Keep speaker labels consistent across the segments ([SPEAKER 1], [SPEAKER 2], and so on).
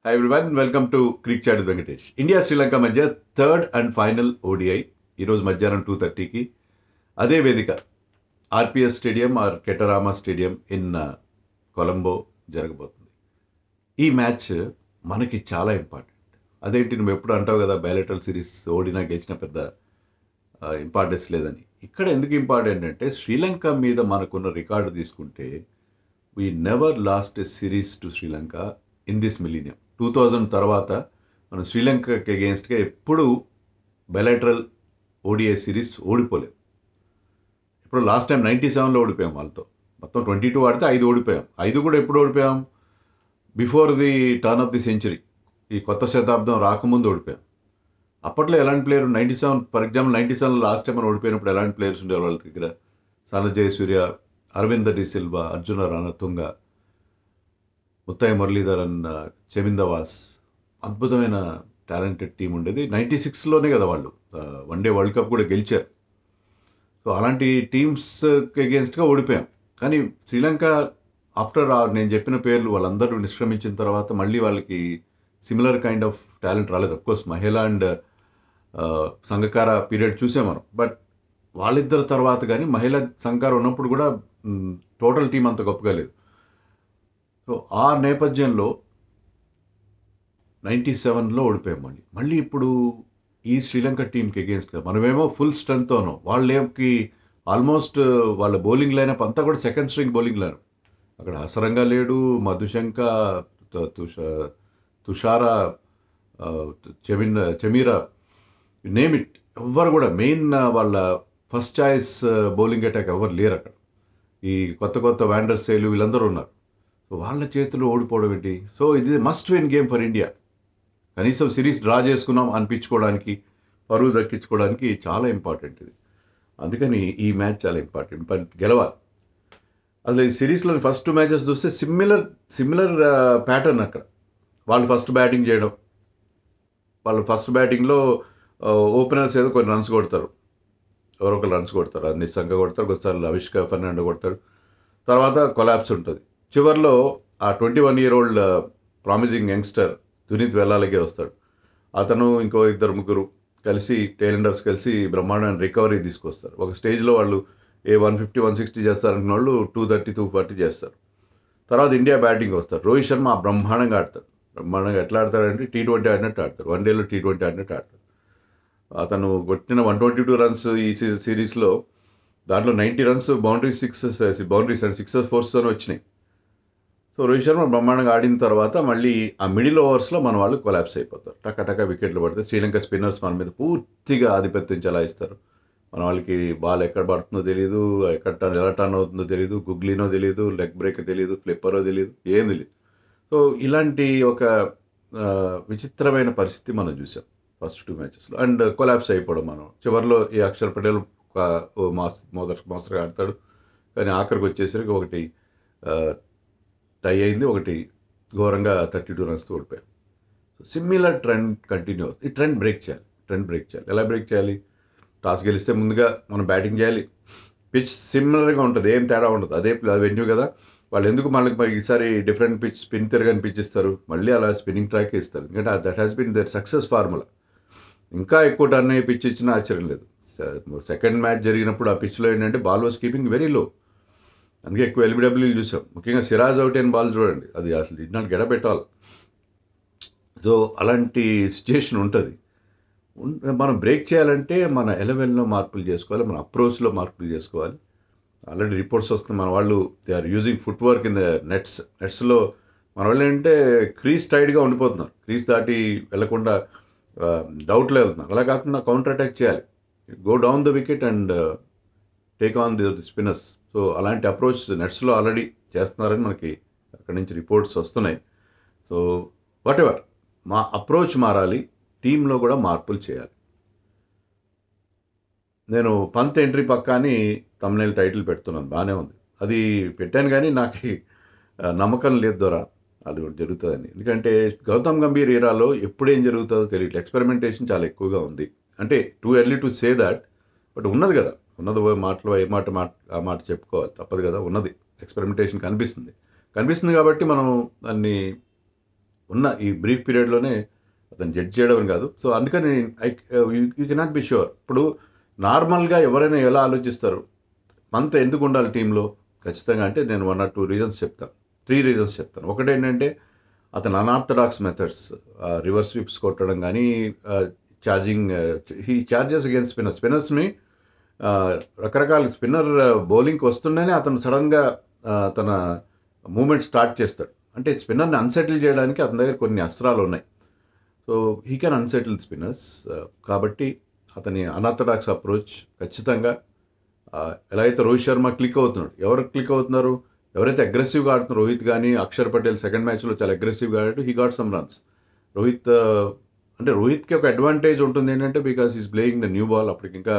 [SPEAKER 1] Hi everyone, welcome to Creek Chat with Venkatesh. India Sri Lanka మధ్య third and final ODI ఈరోజు మధ్యాహ్నం 2:30కి అదే వేదిక RPS stadium R Khettarama stadium in Colombo జరగబోతుంది. ఈ మ్యాచ్ మనకి చాలా ఇంపార్టెంట్. అదేంటి నువ్వు ఎప్పుడు అంటావు కదా బయాలెటరల్ సిరీస్ ఓడినా గెలిచిన పెద్ద ఇంపార్టెన్స్ లేదని. ఇక్కడ ఎందుకు ఇంపార్టెంట్ అంటే శ్రీలంక మీద మనకున్న రికార్డు తీసుకుంటే we never lost a series to Sri Lanka in this millennium. 2000 తర్వాత మనం శ్రీలంకకి అగేన్స్ట్గా ఎప్పుడు బయాలెటరల్ ఓడిఐ సిరీస్ ఓడిపోలేదు. ఇప్పుడు లాస్ట్ టైం 97లో ఓడిపోయాం వాళ్ళతో. మొత్తం 22 ఆడితే 5 ఓడిపోయాం. 5 కూడా ఎప్పుడు ఓడిపోయాం? Before the turn of the century, ఈ కొత్త శతాబ్దం రాకముందు ఓడిపోయాం. అప్పట్లో ఎలాంటి ప్లేయర్ 97 ఫర్ ఎగ్జాంపుల్ 97లో లాస్ట్ టైం మనం ఓడిపోయినప్పుడు ఎలాంటి ప్లేయర్స్ ఉండేవాళ్ళు వాళ్ళ దగ్గర? సనజయ సూర్య, అరవింద డి సిల్వా, అర్జున రణతుంగ, ముత్తయ్య మురళీధరన్, చెమిందవాస్, అద్భుతమైన టాలెంటెడ్ టీం ఉండేది. 96లోనే కదా వాళ్ళు వన్డే వరల్డ్ కప్ కూడా గెలిచారు. సో అలాంటి టీమ్స్కి అగేన్స్ట్గా ఓడిపోయాం. కానీ శ్రీలంక ఆఫ్టర్ నేను చెప్పిన పేర్లు వాళ్ళందరూ నిష్క్రమించిన తర్వాత మళ్ళీ వాళ్ళకి సిమిలర్ కైండ్ ఆఫ్ టాలెంట్ రాలేదు. Of course Mahela and Sangakkara period చూసాం మనం. బట్ వాళ్ళిద్దరు తర్వాత కానీ మహిళా సంగార ఉన్నప్పుడు కూడా టోటల్ టీం అంత గొప్పగా లేదు. సో ఆ నేపథ్యంలో 97లో ఓడిపోయాం. మళ్ళీ ఇప్పుడు ఈ శ్రీలంక టీంకి అగేన్స్ట్గా మనమేమో ఫుల్ స్ట్రెంగ్త్తో ఉన్నాం. వాళ్ళకి ఆల్మోస్ట్ వాళ్ళ బౌలింగ్ లైనప్ అంతా కూడా సెకండ్ స్ట్రింగ్ బౌలింగ్ లైనప్. అక్కడ హసరంగా లేడు, మధుశంక, తుషార, చెమీరా, నేమ్ ఇట్, ఎవ్వరు కూడా మెయిన్ వాళ్ళ ఫస్ట్ చాయిస్ బౌలింగ్ అటాక్ ఎవరు లేరు అక్కడ. ఈ కొత్త వ్యాండర్సేలు వీళ్ళందరూ ఉన్నారు. సో వాళ్ళ చేతిలో ఓడిపోవడం ఏంటి? సో ఇది must win game for India. కనీసం సిరీస్ డ్రా చేసుకున్నాం అనిపించుకోవడానికి, పరువు దక్కించుకోవడానికి చాలా ఇంపార్టెంట్ ఇది. అందుకని ఈ మ్యాచ్ చాలా ఇంపార్టెంట్. బట్ గెలవాలి. అసలు ఈ సిరీస్లో ఫస్ట్ 2 మ్యాచెస్ చూస్తే సిమిలర్ ప్యాటర్న్. అక్కడ వాళ్ళు ఫస్ట్ బ్యాటింగ్ చేయడం, వాళ్ళు ఫస్ట్ బ్యాటింగ్లో ఓపెనర్స్ ఏదో కొన్ని రన్స్ కొడతారు, ఎవరో ఒకరు రన్స్ కొడతారు, నిస్సంగా కొడతారు, కొన్నిసార్లు అవిష్క ఫెర్నాండో కొడతారు. తర్వాత కొలాప్స్ ఉంటుంది. చివరిలో ఆ 21 year old ప్రామిజింగ్ యంగ్స్టర్ దునీత్ వెల్లాలకే వస్తాడు. అతను ఇంకో 2-3 కలిసి టైలెండర్స్ కలిసి బ్రహ్మాండమైన రికవరీ తీసుకొస్తారు. ఒక స్టేజ్లో వాళ్ళు 150, 160 చేస్తారనుకున్న వాళ్ళు 230, 240 చేస్తారు. తర్వాత ఇండియా బ్యాటింగ్ వస్తారు. రోహిత్ శర్మ బ్రహ్మాండంగా ఆడతాడు. బ్రహ్మాండంగా ఎట్లా ఆడతాడంటే T20 ఆడినట్టు ఆడతాడు. వన్డేలో T20 ఆడినట్టు ఆడతాడు. అతను కొట్టిన 122 రన్స్ ఈ సిరీస్లో దాంట్లో 90 రన్స్ బౌండరీస్ అండ్ సిక్సెస్ ఫోర్స్తోనే వచ్చినాయి. సో రోహిత్ శర్మ బ్రహ్మాండంగా ఆడిన తర్వాత మళ్ళీ ఆ మిడిల్ ఓవర్స్లో మన వాళ్ళు కొలాప్స్ అయిపోతారు. టక్క వికెట్లు పడితే శ్రీలంక స్పిన్నర్స్ మన మీద పూర్తిగా ఆధిపత్యం చెలాయిస్తారు. మన వాళ్ళకి బాల్ ఎక్కడ పడుతుందో తెలియదు, ఎలా టర్న్ అవుతుందో తెలియదు, గుగ్లీనో తెలియదు, లెగ్ బ్రేక్ తెలియదు, ఫ్లిప్పరో తెలియదు, ఏం తెలియదు. సో ఇలాంటి ఒక విచిత్రమైన పరిస్థితి మనం చూసాం ఫస్ట్ 2 మ్యాచెస్లో. అండ్ కొలాప్స్ అయిపోవడం మనం. చివరిలో ఈ అక్షర్ పటేల్ మోస్తరుగా ఆడతాడు. కానీ ఆఖరికి వచ్చేసరికి ఒకటి టై అయింది, ఒకటి ఘోరంగా 32 రన్స్తో ఓడిపోయాం. సో సిమిలర్ ట్రెండ్ కంటిన్యూ అవుతుంది. ఈ ట్రెండ్ బ్రేక్ చేయాలి. ఎలా బ్రేక్ చేయాలి? టాస్ గెలిస్తే ముందుగా మనం బ్యాటింగ్ చేయాలి. పిచ్ సిమిలర్గా ఉంటుంది, ఏం తేడా ఉండదు. అదే వెన్యూ కదా. వాళ్ళు ఎందుకు మనకి ఈసారి డిఫరెంట్ పిచ్, స్పిన్ తిరగని పిచ్ ఇస్తారు, మళ్ళీ అలా స్పిన్నింగ్ ట్రాక్ ఇస్తారు. ఎందుకంటే that has been their success formula. ఇంకా ఎక్కువ టర్న్ అయ్యే పిచ్ ఇచ్చినా ఆశ్చర్యం లేదు. సెకండ్ మ్యాచ్ జరిగినప్పుడు ఆ పిచ్లో ఏంటంటే ball was keeping very low. అందుకే ఎక్కువ ఎల్బిడబ్ల్యూలు చూసాం. ముఖ్యంగా సిరాజ్ అవుట్ అయిన బాల్ చూడండి, అది అసలు did not get up at all. So అలాంటి సిచ్యుయేషన్ ఉంటుంది. మనం బ్రేక్ చేయాలంటే మన 11లో మార్పులు చేసుకోవాలి, మన అప్రోచ్లో మార్పులు చేసుకోవాలి. ఆల్రెడీ రిపోర్ట్స్ వస్తున్నాయి, మన వాళ్ళు they are using footwork in the నెట్స్లో మన వాళ్ళు ఏంటంటే క్రీజ్ టైడ్గా ఉండిపోతున్నారు. క్రీజ్ దాటి వెళ్లకుండా డౌట్లో వెళ్తున్నారు. అలా కాకుండా కౌంటర్ అటాక్ చేయాలి. Go down the wicket and take on the spinners. So అలాంటి అప్రోచ్ నెట్స్లో ఆల్రెడీ చేస్తున్నారని మనకి అక్కడి నుంచి రిపోర్ట్స్ వస్తున్నాయి. సో వాటెవర్, మా అప్రోచ్ మారాలి, టీంలో కూడా మార్పులు చేయాలి. నేను పంత్ ఎంట్రీ పక్కాని తమ్నైల్ టైటిల్ పెడుతున్నాను, బాగానే ఉంది. అది పెట్టాను కానీ నాకు నమ్మకం లేదు దొరా అది జరుగుతుందని. ఎందుకంటే గౌతమ్ గంభీర్ ఏరాలో ఎప్పుడేం జరుగుతుందో తెలియట్లేదు. ఎక్స్పెరిమెంటేషన్ చాలా ఎక్కువగా ఉంది. అంటే too early to say that, but ఉన్నది కదా, ఉన్నది మాటలో ఆ మాట చెప్పుకోవాలి, తప్పదు కదా. ఉన్నది ఎక్స్పెరిమెంటేషన్ కనిపిస్తుంది కాబట్టి మనం దాన్ని ఉన్న ఈ బ్రీఫ్ పీరియడ్లోనే అతను జడ్జ్ చేయడం అని కాదు. సో అందుకని యూ కెనాట్ బి ష్యూర్. ఇప్పుడు నార్మల్గా ఎవరైనా ఎలా ఆలోచిస్తారు, పంత్ ఎందుకు ఉండాలి టీంలో ఖచ్చితంగా అంటే నేను 1 or 2 రీజన్స్ చెప్తాను, 3 రీజన్స్ చెప్తాను. ఒకటేంటంటే అతను అనార్థడాక్స్ మెథడ్స్, రివర్స్ స్వీప్స్ కొట్టడం కానీ, ఛార్జింగ్, హీ ఛార్జెస్ అగేన్స్ట్ స్పిన్నర్స్ని రకరకాల స్పిన్నర్ బౌలింగ్కి వస్తుండేనే అతను సడన్గా తన మూమెంట్ స్టార్ట్ చేస్తాడు. అంటే స్పిన్నర్ని అన్సెటిల్ చేయడానికి అతని దగ్గర కొన్ని అస్త్రాలు ఉన్నాయి. So he can unsettle spinners. కాబట్టి అతని అనార్థడాక్స్ అప్రోచ్ ఖచ్చితంగా ఎలా అయితే రోహిత్ శర్మ క్లిక్ అవుతున్నాడు, ఎవరు క్లిక్ అవుతున్నారు, ఎవరైతే అగ్రెసివ్గా ఆడుతున్నారు, రోహిత్ కానీ అక్షర్ పటేల్ సెకండ్ మ్యాచ్లో చాలా అగ్రెసివ్గా ఆడాడు, he got some runs. Rohit అంటే రోహిత్కి ఒక అడ్వాంటేజ్ ఉంటుంది ఏంటంటే because is playing the new ball. అప్పటికి ఇంకా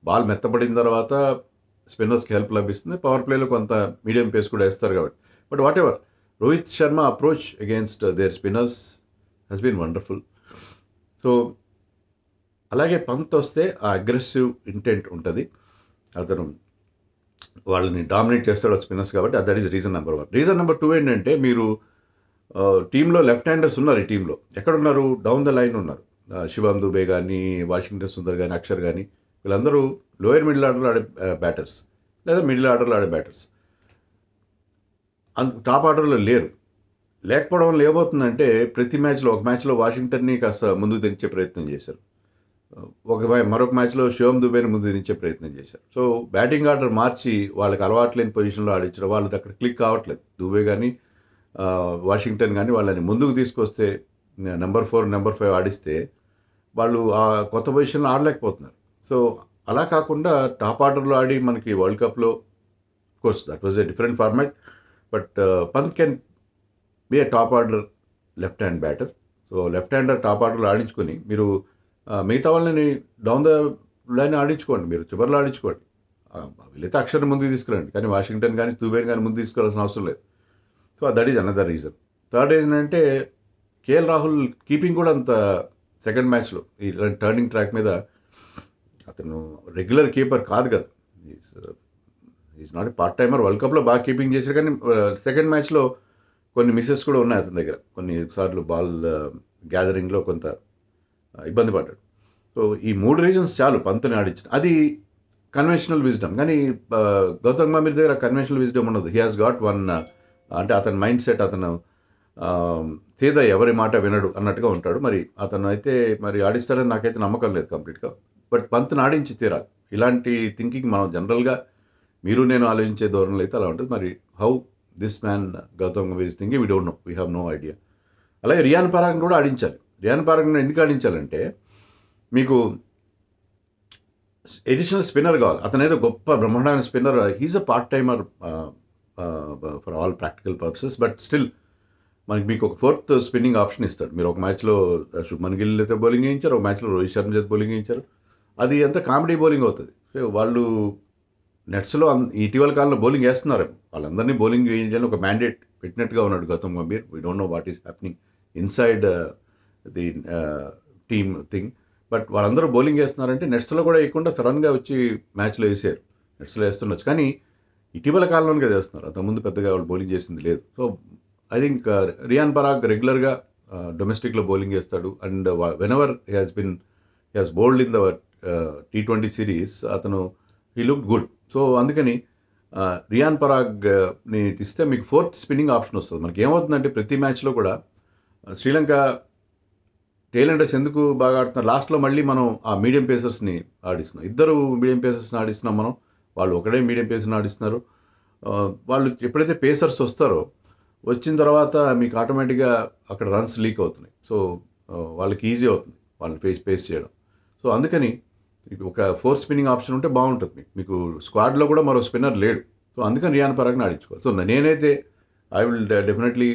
[SPEAKER 1] బాల్ మెత్తపడిన తర్వాత స్పిన్నర్స్కి హెల్ప్ లభిస్తుంది, పవర్ ప్లేలో కొంత మీడియం పేస్ కూడా వేస్తారు కాబట్టి. But whatever, Rohit Sharma approach against their spinners he's been wonderful. So అలాగే పంత్ వస్తే ఆ అగ్రెసివ్ ఇంటెంట్ ఉంటుంది, అతను వాళ్ళని డామినేట్ చేస్తాడు స్పిన్నర్స్ కాబట్టి that is reason number 1. Reason number 2 ఏంటంటే మీరు టీంలో లెఫ్ట్ హ్యాండర్స్ ఉన్నారు, ఈ టీంలో ఎక్కడున్నారు, డౌన్ ద లైన్ ఉన్నారు. శివం దుబే కానీ, వాషింగ్టన్ సుందర్ కానీ, అక్షర్ కానీ, వీళ్ళందరూ లోయర్ మిడిల్ ఆర్డర్లో ఆడే బ్యాటర్స్ లేదా మిడిల్ ఆర్డర్లో ఆడే బ్యాటర్స్, టాప్ ఆర్డర్లో లేరు. లేకపోవడం వల్ల ఏమవుతుందంటే ప్రతి మ్యాచ్లో, ఒక మ్యాచ్లో వాషింగ్టన్ని కాస్త ముందుకు తెచ్చే ప్రయత్నం చేశారు, మరొక మ్యాచ్లో శివం దుబేని ముందు దించే ప్రయత్నం చేశారు. సో బ్యాటింగ్ ఆర్డర్ మార్చి వాళ్ళకి అలవాటు లేని పొజిషన్లో ఆడించడం, వాళ్ళది అక్కడ క్లిక్ కావట్లేదు. దుబే కానీ వాషింగ్టన్ కానీ వాళ్ళని ముందుకు తీసుకొస్తే నెంబర్ 4 నెంబర్ 5 ఆడిస్తే వాళ్ళు ఆ కొత్త పొజిషన్లో ఆడలేకపోతున్నారు. సో అలా కాకుండా టాప్ ఆర్డర్లో ఆడి మనకి వరల్డ్ కప్లో course that was a different format, but Pant can be A top order left hand batter. So left hander top ఆర్డర్లో ఆడించుకొని మీరు మిగతా వాళ్ళని డౌన్ ద లైన్ ఆడించుకోండి, మీరు చివరిలో ఆడించుకోండి. వీళ్ళైతే అక్షర్ని ముందుకు తీసుకురండి, కానీ వాషింగ్టన్ కానీ దుబేని కానీ ముందు తీసుకురావాల్సిన అవసరం లేదు. So that is another reason. Third reason అంటే కేఎల్ రాహుల్ కీపింగ్ కూడా అంత సెకండ్ మ్యాచ్లో ఈ టర్నింగ్ ట్రాక్ మీద అతను రెగ్యులర్ కీపర్ కాదు కదా, is not part timer. World కప్లో బాగా కీపింగ్ చేశారు, కానీ సెకండ్ మ్యాచ్లో కొన్ని మిస్సెస్ కూడా ఉన్నాయి అతని దగ్గర, కొన్నిసార్లు బాల్ గ్యాదరింగ్లో కొంత ఇబ్బంది పడ్డాడు. సో ఈ 3 రీజన్స్ చాలు పంత్ని ఆడించిన. అది కన్వెన్షనల్ విజ్డమ్, కానీ గౌతమ్ గంభీర్ దగ్గర కన్వెన్షనల్ విజ్డమ్ ఉండదు. హీ హాజ్ గాట్ వన్, అంటే అతని మైండ్ సెట్, అతను తీద ఎవరి మాట వినడు అన్నట్టుగా ఉంటాడు. మరి అతను అయితే మరి ఆడిస్తాడని నాకైతే నమ్మకం లేదు కంప్లీట్గా. బట్ పంత్ని ఆడించి తీరాలి. ఇలాంటి థింకింగ్ మనం జనరల్గా మీరు నేను ఆలోచించే ధోరణిలో అయితే అలా ఉంటుంది. మరి how this man Gautam Gambhir is thinking, we don't know, we have no idea. అలాగే రియాన్ పరాగ్ని కూడా ఆడించాలి. రియాన్ పరాగ్ని ఎందుకు ఆడించాలంటే మీకు ఎడిషనల్ స్పిన్నర్ కావాలి. అతనేదో గొప్ప బ్రహ్మాండమైన spinner, he's a part timer for all practical purposes. But still మీకు ఒక 4th స్పిన్నింగ్ ఆప్షన్ ఇస్తాడు. మీరు ఒక మ్యాచ్లో శుభ్మన్ గిల్ అయితే బౌలింగ్ వేయించారు, ఒక మ్యాచ్లో రోహిత్ శర్మ చేత బౌలింగ్ వేయించారు, అది అంతా కామెడీ బౌలింగ్ అవుతుంది. సో వాళ్ళు నెట్స్లో ఇటీవల కాలంలో బౌలింగ్ వేస్తున్నారు, వాళ్ళందరినీ బౌలింగ్ వేయించాలని ఒక మ్యాండేట్ పెట్టినట్టుగా ఉన్నాడు Gautam Gambhir. We don't know what is happening inside the team thing. But వాళ్ళందరూ బౌలింగ్ వేస్తున్నారంటే నెట్స్లో కూడా వేయకుండా సడన్గా వచ్చి మ్యాచ్లో వేసారు. నెట్స్లో వేస్తుండొచ్చు, కానీ ఇటీవల కాలంలోనే కదా వేస్తున్నారు, అంతకుముందు పెద్దగా వాళ్ళు బౌలింగ్ చేసింది లేదు. So I think Riyan Parag రెగ్యులర్గా డొమెస్టిక్లో బౌలింగ్ చేస్తాడు. And whenever he has bowled in the T20 series అతను హీ లుక్ గుడ్. సో అందుకని రియాన్ పరాగ్ని ఇస్తే మీకు 4th స్పిన్నింగ్ ఆప్షన్ వస్తుంది. మనకి ఏమవుతుందంటే ప్రతి మ్యాచ్లో కూడా శ్రీలంక టైలెండర్స్ ఎందుకు బాగా ఆడుతున్నారు, లాస్ట్లో మళ్ళీ మనం ఆ మీడియం పేసర్స్ని ఆడిస్తున్నాం, 2 మీడియం పేసర్స్ని ఆడిస్తున్నాం మనం, వాళ్ళు ఒకడే మీడియం పేసర్ని ఆడిస్తున్నారు. వాళ్ళు ఎప్పుడైతే పేసర్స్ వస్తారో వచ్చిన తర్వాత మీకు ఆటోమేటిక్గా అక్కడ రన్స్ లీక్ అవుతున్నాయి. సో వాళ్ళకి ఈజీ అవుతుంది వాళ్ళని పేస్ చేయడం. సో అందుకని మీకు ఒక 4th స్పిన్నింగ్ ఆప్షన్ ఉంటే బాగుంటుంది. మీకు స్క్వాడ్లో కూడా మరో స్పిన్నర్ లేడు. సో అందుకని రియాన్ పరాగ్ని ఆడించుకోవాలి. సో నేనైతే I will definitely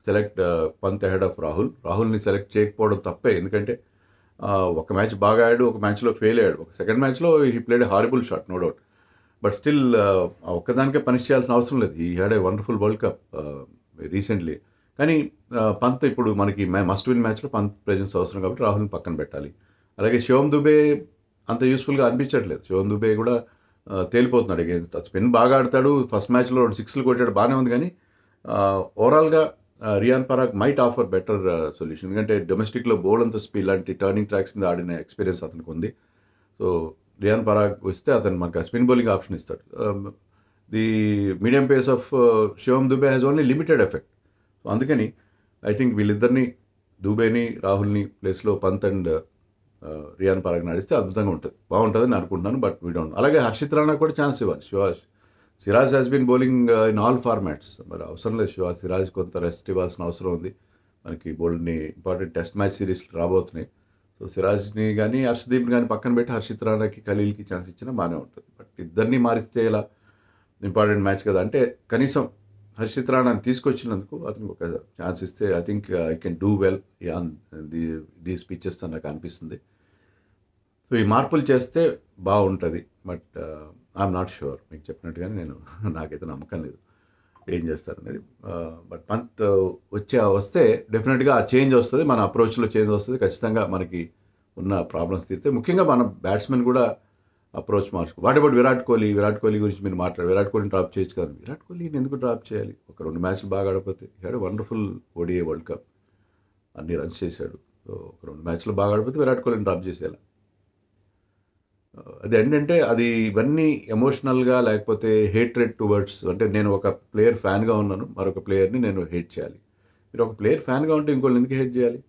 [SPEAKER 1] select Pant ahead of రాహుల్ని సెలెక్ట్ చేయకపోవడం తప్పే, ఎందుకంటే ఒక మ్యాచ్ బాగా ఆడాడు, ఒక మ్యాచ్లో ఫెయిల్ అయ్యాడు, ఒక సెకండ్ మ్యాచ్లో he played a horrible shot no doubt. But still ఒక్కదానికే పనిష్ చేయాల్సిన అవసరం లేదు. He had a wonderful world cup recently. కానీ పంత్ ఇప్పుడు మనకి మస్ట్ విన్ మ్యాచ్లో పంత్ ప్రెజెన్స్ అవసరం కాబట్టి రాహుల్ని పక్కన పెట్టాలి. అలాగే శివం దుబే అంత యూస్ఫుల్గా అనిపించట్లేదు. శివం దుబే కూడా తేలిపోతున్నాడు. స్పిన్ బాగా ఆడతాడు, ఫస్ట్ మ్యాచ్లో 6 కొట్టాడు, బాగానే ఉంది, కానీ ఓవరాల్గా Riyan Parag might offer better solution. ఎందుకంటే డొమెస్టిక్లో బోల్ అంత స్పీడ్ లాంటి టర్నింగ్ ట్రాక్స్ మీద ఆడిన ఎక్స్పీరియన్స్ అతనికి ఉంది. సో రియాన్ పరాగ్ వస్తే అతను మనకు స్పిన్ బౌలింగ్ ఆప్షన్ ఇస్తాడు. The medium pace of Shivam Dube has only limited effect. So అందుకని ఐ థింక్ వీళ్ళిద్దరిని, దుబేని, రాహుల్ని ప్లేస్లో పంత్ అండ్ రియాన్ పరాగ్ని ఆడిస్తే అద్భుతంగా ఉంటుంది, బాగుంటుంది అని అనుకుంటున్నాను. But we don't. అలాగే హర్షిత్ రాణా కూడా ఛాన్స్ ఇవ్వాలి. Siraj has been bowling in all formats. మరి అవసరం లేదు, సిరాజ్ కొంత రెస్ట్ ఇవ్వాల్సిన అవసరం ఉంది. మనకి బౌల్డ్ని ఇంపార్టెంట్ టెస్ట్ మ్యాచ్ సిరీస్ రాబోతున్నాయి. సో సిరాజ్ని కానీ హర్షదీప్ని కానీ పక్కన పెట్టి హర్షిత్ రాణాకి, ఖలీల్కి ఛాన్స్ ఇచ్చినా బాగానే ఉంటుంది. బట్ ఇద్దరిని మారిస్తే ఇలా ఇంపార్టెంట్ మ్యాచ్ కదా అంటే కనీసం హర్షిత్ రాణాని తీసుకొచ్చినందుకు అతనికి ఒక ఛాన్స్ ఇస్తే I think I can do well on these pitches అని నాకు అనిపిస్తుంది. సో ఈ మార్పులు చేస్తే బాగుంటుంది. But I'm not sure. మీకు చెప్పినట్టుగానే నాకైతే నమ్మకం లేదు ఏం చేస్తారనేది. బట్ పంత్ వస్తే డెఫినెట్గా ఆ చేంజ్ వస్తుంది, మన అప్రోచ్లో చేంజ్ వస్తుంది. ఖచ్చితంగా మనకి ఉన్న ప్రాబ్లమ్స్ తీరితే, ముఖ్యంగా మన బ్యాట్స్మెన్ కూడా అప్రోచ్ మార్చుకో. వాట్ అబౌట్ విరాట్ కోహ్లీ గురించి మీరు మాట్లాడారు. విరాట్ కోహ్లీని డ్రాప్ చేయొచ్చు కదా. విరాట్ కోహ్లీని ఎందుకు డ్రాప్ చేయాలి? ఒక 2 మ్యాచ్లు బాగా ఆడకపోతే, had wonderful ODI world cup, అన్ని రన్స్ చేశాడు. సో ఒక 2 మ్యాచ్లు బాగా ఆడకపోతే విరాట్ కోహ్లీని డ్రాప్ చేసేయాలి. అది ఏంటంటే అది ఇవన్నీ ఎమోషనల్గా, లేకపోతే హేట్రెడ్ టువర్డ్స్, అంటే నేను ఒక ప్లేయర్ ఫ్యాన్గా ఉన్నాను, మరొక ప్లేయర్ని నేను హేట్ చేయాలి. మీరు ఒక ప్లేయర్ ఫ్యాన్గా ఉంటే ఇంకోళ్ళని ఎందుకు హేట్ చేయాలి?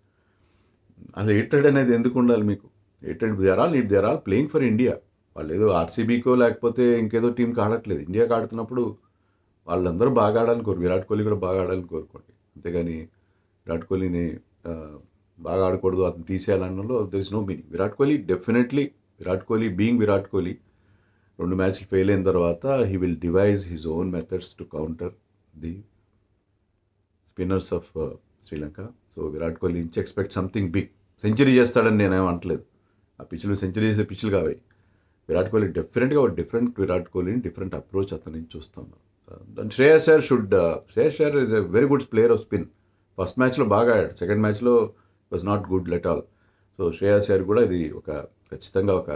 [SPEAKER 1] అసలు హేట్రెడ్ అనేది ఎందుకు ఉండాలి మీకు? Hatred they are all playing for India. వాళ్ళు ఏదో ఆర్సీబీకో లేకపోతే ఇంకేదో టీంకి ఆడట్లేదు. ఇండియాకి ఆడుతున్నప్పుడు వాళ్ళందరూ బాగా ఆడాలని విరాట్ కోహ్లీ కూడా బాగా ఆడాలని కోరుకోండి. అంతేగాని విరాట్ కోహ్లీని బాగా ఆడకూడదు, అతను తీసేయాలన్నలో there is no meaning. Virat Kohli being Virat Kohli 2 మ్యాచ్లు ఫెయిల్ అయిన తర్వాత he will devise his own methods to counter the spinners of Sri Lanka. So Virat Kohli నుంచి ఎక్స్పెక్ట్ సంథింగ్ బిగ్. సెంచరీ చేస్తాడని నేనేం అంటలేదు. ఆ పిచ్లు సెంచరీ చేసే పిచ్లు కావాలి. విరాట్ కోహ్లీ డెఫినెట్గా ఒక డిఫరెంట్ విరాట్ కోహ్లీని, డిఫరెంట్ అప్రోచ్ అతని నుంచి చూస్తున్నాం. And Shreyas Iyer is a very good player of spin. First మ్యాచ్లో బాగా ఆడాడు, సెకండ్ మ్యాచ్లో was not good let all. So Shreyas Iyer కూడా ఇది ఖచ్చితంగా ఒక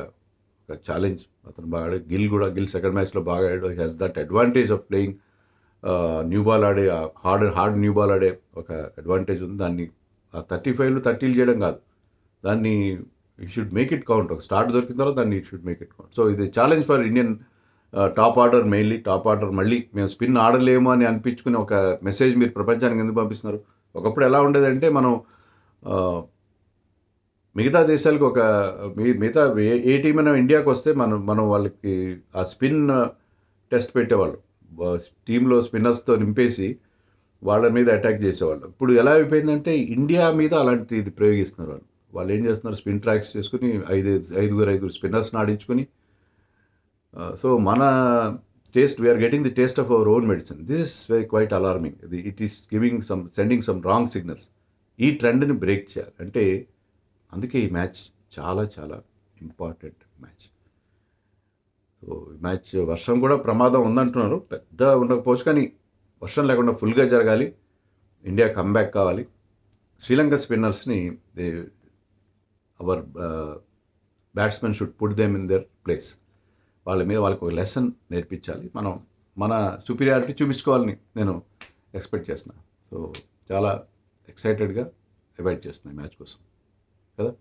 [SPEAKER 1] ఛాలెంజ్. అతను బాగా ఆడాడు. గిల్ సెకండ్ మ్యాచ్లో బాగా ఆడాడు. He has that advantage of playing new ball ఆడే, హార్డ్ న్యూ బాల్ ఆడే ఒక అడ్వాంటేజ్ ఉంది. దాన్ని 35లు 30లు చేయడం కాదు, దాన్ని you should make it count. ఒక స్టార్ట్ దొరికిన తర్వాత దాన్ని you should make it count. So ఇది challenge for Indian top order. Mainly top order మళ్ళీ మేము స్పిన్ ఆడలేము అని అనిపించుకుని ఒక మెసేజ్ మీరు ప్రపంచానికి ఎందుకు పంపిస్తున్నారు? ఒకప్పుడు ఎలా ఉండేదంటే మనం మిగతా దేశాలకు మిగతా ఏ టీం అయినా ఇండియాకి వస్తే మనం వాళ్ళకి ఆ స్పిన్ టెస్ట్ పెట్టేవాళ్ళు. టీంలో స్పిన్నర్స్తో నింపేసి వాళ్ళ మీద అటాక్ చేసేవాళ్ళు. ఇప్పుడు ఎలా అయిపోయిందంటే ఇండియా మీద అలాంటిది ప్రయోగిస్తున్నారు. వాళ్ళు ఏం చేస్తున్నారు? స్పిన్ ట్రాక్స్ చేసుకుని ఐదుగురు స్పిన్నర్స్ని ఆడించుకొని, సో మన we are getting the taste of our own medicine. This is quite alarming. It is sending some wrong signals. ఈ ట్రెండ్ని బ్రేక్ చేయాలి అంటే, అందుకే ఈ మ్యాచ్ చాలా చాలా ఇంపార్టెంట్ మ్యాచ్. సో ఈ మ్యాచ్ వర్షం కూడా ప్రమాదం ఉందంటున్నారు, పెద్ద ఉండకపోవచ్చు, కానీ వర్షం లేకుండా ఫుల్గా జరగాలి. ఇండియా కమ్బ్యాక్ కావాలి. శ్రీలంక స్పిన్నర్స్ని our batsmen should put them in their place. వాళ్ళకి ఒక లెసన్ నేర్పించాలి. మన సుపీరియారిటీ చూపించుకోవాలని నేను ఎక్స్పెక్ట్ చేస్తున్నాను. సో చాలా ఎక్సైటెడ్గా వెయిట్ చేస్తున్నాను మ్యాచ్ కోసం కదా.